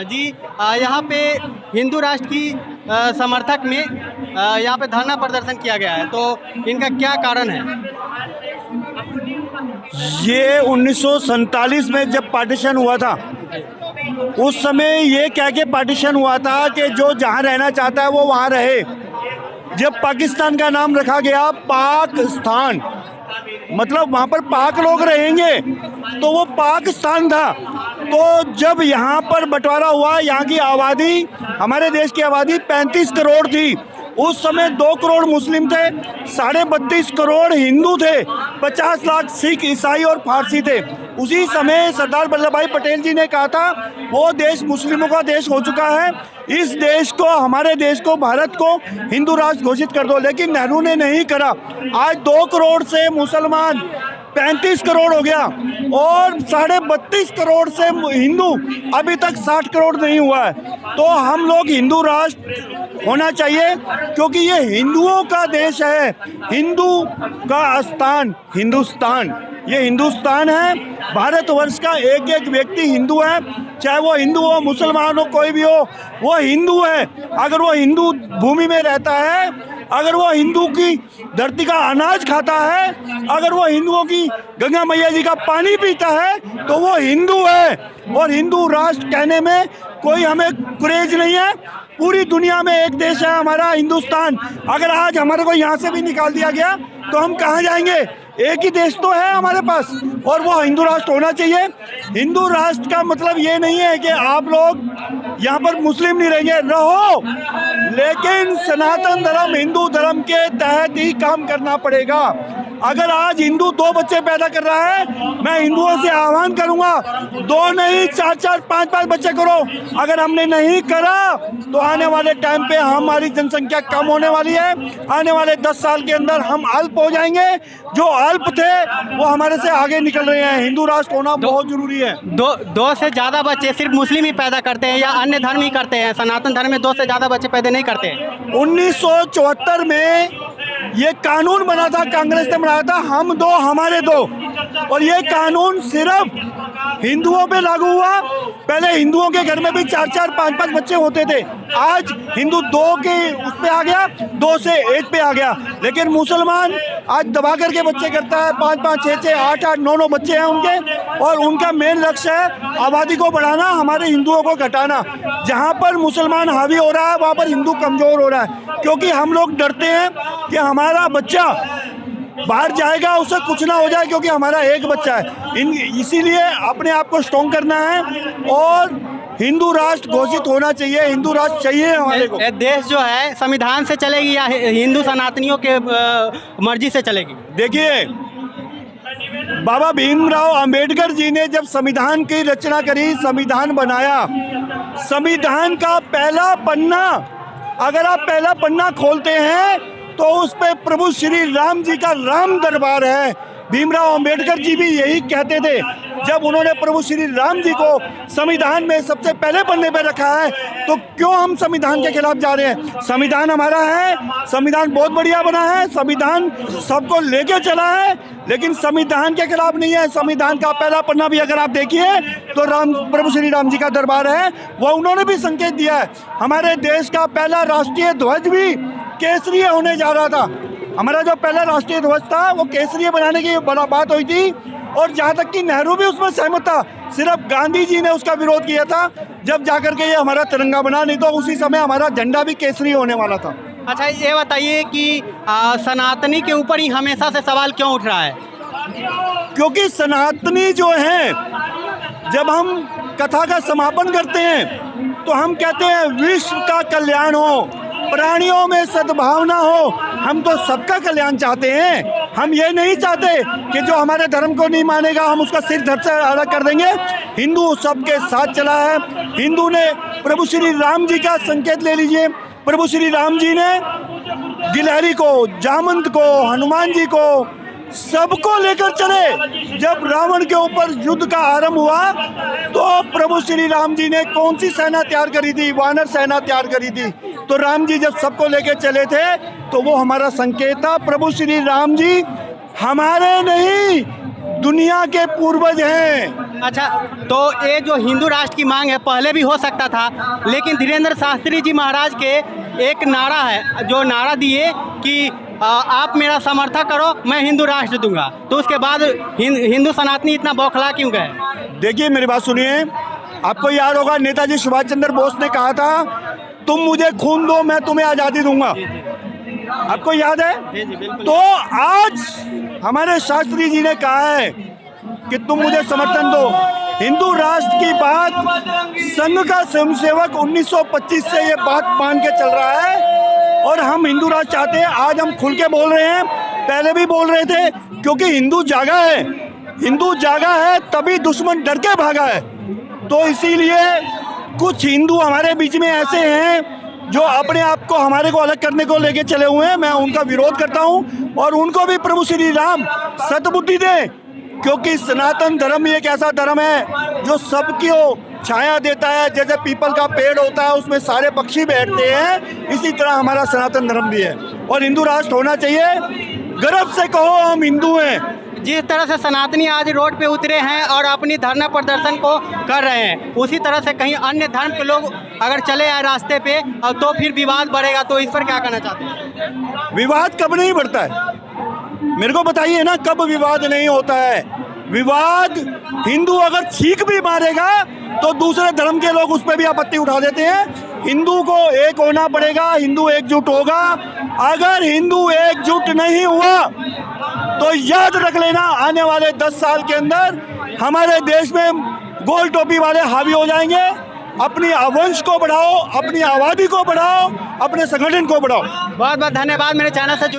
जी, यहाँ पे हिंदू राष्ट्र की समर्थक में यहाँ पे धरना प्रदर्शन किया गया है, तो इनका क्या कारण है? ये 1947 में जब पार्टीशन हुआ था, उस समय ये कह के पार्टीशन हुआ था कि जो जहाँ रहना चाहता है वो वहाँ रहे। जब पाकिस्तान का नाम रखा गया पाकिस्तान, मतलब वहाँ पर पाक लोग रहेंगे, तो वो पाकिस्तान था। तो जब यहाँ पर बंटवारा हुआ, यहाँ की आबादी, हमारे देश की आबादी 35 करोड़ थी। उस समय 2 करोड़ मुस्लिम थे, 32.5 करोड़ हिंदू थे, 50 लाख सिख, ईसाई और फारसी थे। उसी समय सरदार वल्लभ भाई पटेल जी ने कहा था वो देश मुस्लिमों का देश हो चुका है, इस देश को, हमारे देश को, भारत को हिंदू राष्ट्र घोषित कर दो। लेकिन नेहरू ने नहीं करा। आज 2 करोड़ से मुसलमान 35 करोड़ हो गया और 32.5 करोड़ से हिंदू अभी तक 60 करोड़ नहीं हुआ है। तो हम लोग हिंदू राष्ट्र होना चाहिए, क्योंकि ये हिंदुओं का देश है, हिंदू का स्थान हिंदुस्तान, ये हिंदुस्तान है। भारतवर्ष का एक एक व्यक्ति हिंदू है, चाहे वो हिंदू हो, मुसलमान हो, कोई भी हो, वो हिंदू है। अगर वो हिंदू भूमि में रहता है, अगर वो हिंदू की धरती का अनाज खाता है, अगर वो हिंदुओं की गंगा मैया जी का पानी पीता है, तो वो हिंदू है। और हिंदू राष्ट्र कहने में कोई हमें गुरेज नहीं है। पूरी दुनिया में एक देश है हमारा हिंदुस्तान। अगर आज हमारे को यहाँ से भी निकाल दिया गया तो हम कहाँ जाएंगे? एक ही देश तो है हमारे पास, और वो हिंदू राष्ट्र होना चाहिए। हिंदू राष्ट्र का मतलब ये नहीं है कि आप लोग यहाँ पर मुस्लिम नहीं रहेंगे, रहो, लेकिन सनातन धर्म हिंदू धर्म के तहत ही काम करना पड़ेगा। अगर आज हिंदू 2 बच्चे पैदा कर रहा है, मैं हिंदुओं से आह्वान करूंगा 2 नहीं 4-4, 5-5 बच्चे करो। अगर हमने नहीं करा तो आने वाले टाइम पे हमारी जनसंख्या कम होने वाली है। आने वाले 10 साल के अंदर हम अल्प हो जाएंगे। जो अल्प थे वो हमारे से आगे निकल रहे हैं। हिंदू राष्ट्र होना बहुत जरूरी है। 2 से ज़्यादा बच्चे सिर्फ मुस्लिम ही पैदा करते हैं या अन्य धर्म ही करते हैं? सनातन धर्म में 2 से ज़्यादा बच्चे पैदा नहीं करते हैं। 1974 में ये कानून बना था, कांग्रेस ने बनाया था, हम 2 हमारे 2, और ये कानून सिर्फ हिंदुओं पे लागू हुआ। पहले हिंदुओं के घर में भी 4-4, 5-5 बच्चे होते थे। आज हिंदू 2 के उस पे आ गया, 2 से 1 पे आ गया। लेकिन मुसलमान आज दबा करके बच्चे करता है, 5-5, 6-6, 8-8, 9-9 बच्चे हैं उनके, और उनका मेन लक्ष्य है आबादी को बढ़ाना, हमारे हिंदुओं को घटाना। जहाँ पर मुसलमान हावी हो रहा है वहाँ पर हिंदू कमजोर हो रहा है, क्योंकि हम लोग डरते हैं कि हमारा बच्चा बाहर जाएगा उससे कुछ ना हो जाए, क्योंकि हमारा एक बच्चा है। इसीलिए अपने आप को स्ट्रॉन्ग करना है और हिंदू राष्ट्र घोषित होना चाहिए। हिंदू राष्ट्र चाहिए हमारे को। देश जो है संविधान से चलेगी या हिंदू सनातनियों के मर्जी से चलेगी? देखिए, बाबा भीमराव अंबेडकर जी ने जब संविधान की रचना करी, संविधान बनाया, संविधान का पहला पन्ना, अगर आप पहला पन्ना खोलते हैं तो उस पे प्रभु श्री राम जी का राम दरबार है। भीमराव अंबेडकर जी भी यही कहते थे जब उन्होंने प्रभु श्री राम जी को संविधान में सबसे पहले पन्ने पे रखा है। तो क्यों हम संविधान के खिलाफ जा रहे हैं? संविधान हमारा है, संविधान बहुत बढ़िया बना है, संविधान सबको लेके चला है, लेकिन संविधान के खिलाफ नहीं है। संविधान का पहला पन्ना भी अगर आप देखिए तो प्रभु श्री राम जी का दरबार है, वो उन्होंने भी संकेत दिया है। हमारे देश का पहला राष्ट्रीय ध्वज भी केसरीय होने जा रहा था। हमारा जो पहला राष्ट्रीय ध्वज था वो केसरीय बनाने की बड़ा बात हुई थी, और जहाँ तक कि नेहरू भी उसमें सहमत था। सिर्फ गांधी जी ने उसका विरोध किया था, जब जाकर के ये हमारा तिरंगा बना, नहीं तो उसी समय हमारा झंडा भी केसरी होने वाला था। अच्छा, ये बताइए कि सनातनी के ऊपर ही हमेशा से सवाल क्यों उठ रहा है? क्योंकि सनातनी जो हैं, जब हम कथा का समापन करते हैं तो हम कहते हैं विश्व का कल्याण हो, प्राणियों में सद्भावना हो। हम तो सबका कल्याण चाहते हैं। हम ये नहीं चाहते कि जो हमारे धर्म को नहीं मानेगा हम उसका सिर धड़ से अलग कर देंगे। हिंदू सबके साथ चला है। हिंदू ने प्रभु श्री राम जी का संकेत ले लीजिए। प्रभु श्री राम जी ने गिलहरी को, जामंत को, हनुमान जी को, सबको लेकर चले। जब रावण के ऊपर युद्ध का आरंभ हुआ तो प्रभु श्री राम जी ने कौन सी सेना तैयार करी थी? वानर सेना तैयार करी थी। तो राम जी जब सबको लेकर चले थे तो वो हमारा संकेत था। प्रभु श्री राम जी हमारे नहीं, दुनिया के पूर्वज हैं। अच्छा, तो ये जो हिंदू राष्ट्र की मांग है पहले भी हो सकता था, लेकिन धीरेन्द्र शास्त्री जी महाराज के एक नारा है, जो नारा दिए कि आप मेरा समर्थन करो, मैं हिंदू राष्ट्र दूंगा, तो उसके बाद हिंदू सनातनी इतना बौखला क्यों गए? देखिए मेरी बात सुनिए, आपको याद होगा नेताजी सुभाष चंद्र बोस ने कहा था, तुम मुझे खून दो मैं तुम्हें आज़ादी दूंगा। आपको याद है? जी जी बिल्कुल। तो आज हमारे शास्त्री जी ने कहा है कि तुम मुझे समर्थन दो। हिंदू राष्ट्र की बात संघ का स्वयंसेवक 1925 से ये बात मान के चल रहा है और हम हिंदू राष्ट्र चाहते हैं। आज हम खुल के बोल रहे हैं, पहले भी बोल रहे थे, क्योंकि हिंदू जागा है। हिंदू जागा है तभी दुश्मन डर के भागा है। तो इसीलिए कुछ हिंदू हमारे बीच में ऐसे हैं जो अपने आप को हमारे को अलग करने को लेके चले हुए हैं। मैं उनका विरोध करता हूं और उनको भी प्रभु श्री राम सद्बुद्धि दे, क्योंकि सनातन धर्म एक ऐसा धर्म है जो सबको छाया देता है। जैसे पीपल का पेड़ होता है उसमें सारे पक्षी बैठते हैं, इसी तरह हमारा सनातन धर्म भी है और हिंदू राष्ट्र होना चाहिए। गर्व से कहो हम हिंदू हैं। जिस तरह से सनातनी आज रोड पे उतरे हैं और अपनी धरना प्रदर्शन को कर रहे हैं, उसी तरह से कहीं अन्य धर्म के लोग अगर चले आए रास्ते पे और तो फिर विवाद बढ़ेगा, तो इस पर क्या कहना चाहते हैं? विवाद कब नहीं बढ़ता है, मेरे को बताइए ना, कब विवाद नहीं होता है? विवाद हिंदू अगर छींक भी मारेगा तो दूसरे धर्म के लोग उस पर भी आपत्ति उठा देते हैं। हिंदू को एक होना पड़ेगा, हिंदू एकजुट होगा। अगर हिंदू एकजुट नहीं हुआ तो याद रख लेना, आने वाले 10 साल के अंदर हमारे देश में गोल टोपी वाले हावी हो जाएंगे। अपनी वंश को बढ़ाओ, अपनी आबादी को बढ़ाओ, अपने संगठन को बढ़ाओ। बहुत बहुत धन्यवाद मेरे चैनल से